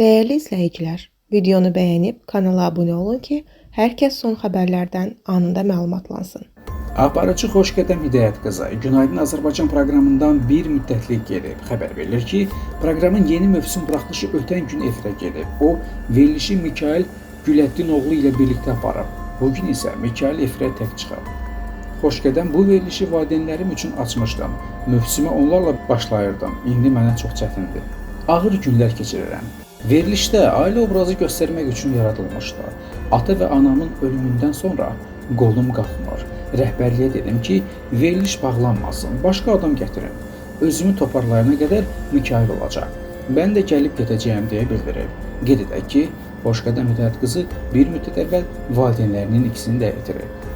Değerli izləyicilər, videonu bəyənib kanala abunə olun ki, hər kəs son xəbərlərdən anında məlumatlansın. Aparıcı Xoşqədəm Hidayət qızı Günaydın Azərbaycan proqramından bir müddətlik gelib. Xəbər verilir ki, proqramın yeni mövsüm buraxılışı ötən gün efirə gelib. O, verilişi Mikail Güləddinoğlu ilə birlikdə aparıb. Bugün isə Mikail efirə tək çıxıb. Xoşqədəm bu verilişi valideynlərim üçün açmışdım. Mövsümə onlarla başlayırdım. İndi mənə çox çətindir. Ağır günlər keçirirəm. Verilişdə ailə obrazı göstərmək üçün yaradılmışdı. Ata və anamın ölümündən sonra qolum qalxmır. Rəhbərliyə dedim ki, veriliş bağlanmasın, başqa adam gətirin. Özümü toparlayana qədər Mikail olacaq. Mən də gəlib gedəcəyəm deyə bildirib. Qeyd edək ki, Xoşqədəm Hidayət qızı bir müddət əvvəl valideynlərinin ikisini də itirib.